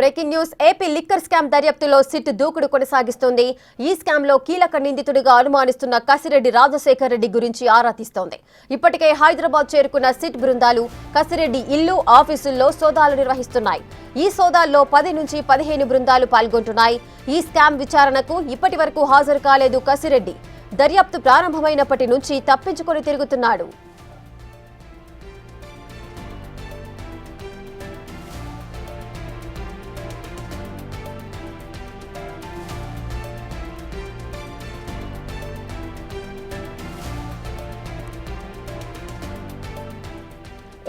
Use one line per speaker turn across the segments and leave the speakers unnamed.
Breaking news AP liquor scam దర్యాప్తులో SIT దూకుడు కొనసాగిస్తోంది. ఈ స్కామ్ లో కీలక నిందితుడిగా అనుమానిస్తున్న కసిరెడ్డి రాజశేఖర్ రెడ్డి గురించి ఆరా తీస్తోంది. ఇప్పటికే హైదరాబాద్ చేరుకున్న సిట్ బృందాలు కసిరెడ్డి ఇల్లు, ఆఫీసుల్లో సోదాలు నిర్వహిస్తున్నాయి. ఈ సోదాల్లో 10 నుంచి 15 బృందాలు పాల్గొంటున్నాయి. ఈ స్కామ్ విచారణకు ఇప్పటి వరకు హాజరు కాలేదు కసిరెడ్డి. దర్యాప్తు ప్రారంభమైనప్పటి నుంచి తప్పించుకొని తిరుగుతున్నాడు.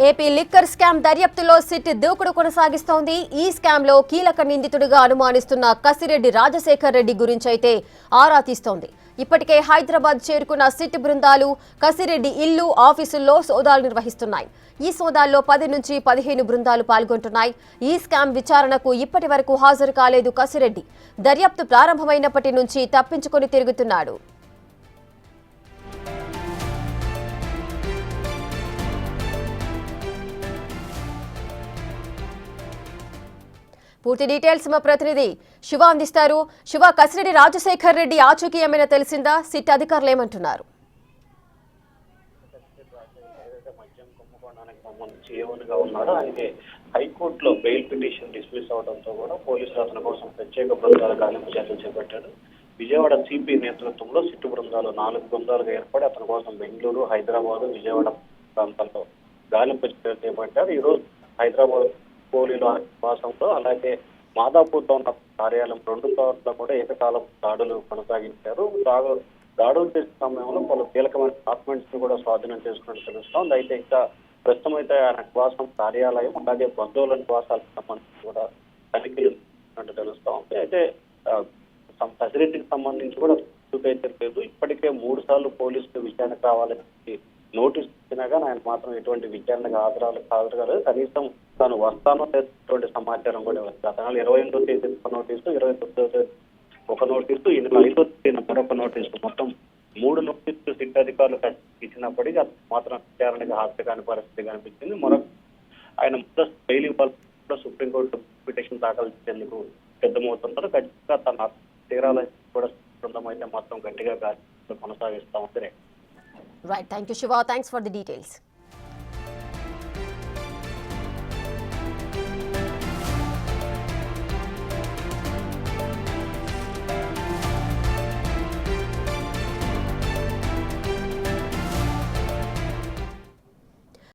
ఏపీ లిక్కర్ స్కామ్ దర్యాప్తులో సిట్ దూకుడు కొనసాగిస్తోంది. ఈ స్కామ్ లో కీలక నిందితుడిగా అనుమానిస్తున్న కసిరెడ్డి రాజశేఖర్ రెడ్డి గురించి అయితే ఆరా తీస్తోంది. ఇప్పటికే హైదరాబాద్ చేరుకున్న సిట్ బృందాలు కసిరెడ్డి ఇల్లు, ఆఫీసుల్లో సోదాలు నిర్వహిస్తున్నాయి. ఈ సోదాల్లో 10 నుంచి 15 బృందాలు పాల్గొంటున్నాయి. ఈ స్కామ్ విచారణకు ఇప్పటి వరకు హాజరు కాలేదు కసిరెడ్డి. దర్యాప్తు ప్రారంభమైనప్పటి నుంచి తప్పించుకొని తిరుగుతున్నాడు. పూర్తి డీటెయిల్స్ మా ప్రతినిధి శివ అందిస్తారు. శివ, కసిరెడ్డి రాజశేఖర్ రెడ్డి ఆచూకీ ఏమైనా తెలిసిందా? సిట్ అధికారులు ఏమంటున్నారు?
ఆయనకి హైకోర్టులో బెయిల్ పిటిషన్ డిస్మిస్ అవడంతో కూడా పోలీసులు అతని కోసం ప్రత్యేక బృందాల గాలింపు చర్యలు చేపట్టారు. విజయవాడ సిపి నేతృత్వంలో సిట్టు బృందాలు 4 బృందాలుగా ఏర్పడి అతని కోసం బెంగళూరు, హైదరాబాద్, విజయవాడ ప్రాంతాల్లో గాలింపు చర్యలు చేపట్టారు. ఈరోజు హైదరాబాద్ పోలీసుల నివాసంలో, అలాగే మాదాపూర్లో ఉన్న కార్యాలయం 2 చోట్ల కూడా ఏకకాలం దాడులు కొనసాగించారు. దాడులు చేసే సమయంలో పలు కీలకమైన డాక్యుమెంట్స్ కూడా స్వాధీనం చేసుకున్నట్టు తెలుస్తోంది. అయితే ఇంకా ప్రస్తుతం అయితే ఆయన నివాసం, కార్యాలయం, అలాగే బంధువుల నివాసాలకు సంబంధించి కూడా తనిఖీలు తెలుస్తోంది. అయితే ఫెసిలిటీకి సంబంధించి కూడా అయితే లేదు. ఇప్పటికే 3 సార్లు పోలీసులు విచారణకు రావాలని నోటీస్ ఇచ్చినా కానీ ఆయన మాత్రం ఎటువంటి విచారణకు హాజరు కాలేదు. కనీసం తాను వస్తానో లేటువంటి సమాచారం కూడా వచ్చింది. అతను 28వ తేదీ ఒక నోటీసు, 29వ తేదీ ఒక నోటీసు, ఈ నెల 5వ తేదీన మరొక నోటీసు, మొత్తం 3 నోటీసులు సిట్ అధికారులు ఇచ్చినప్పటికీ అతను మాత్రం విచారణకు హాజరు కాని పరిస్థితి కనిపించింది. ఆయన ముందస్తు బెయిల్ ఇవ్వాల్సిన సుప్రీంకోర్టు పిటిషన్ దాఖలు చేసేందుకు సిద్ధమవుతున్నారు. ఖచ్చితంగా తన తీరాలని కూడా బృందం అయితే మాత్రం గట్టిగా కొనసాగిస్తా ఉంది.
Right, thank you Shiva, thanks for the details.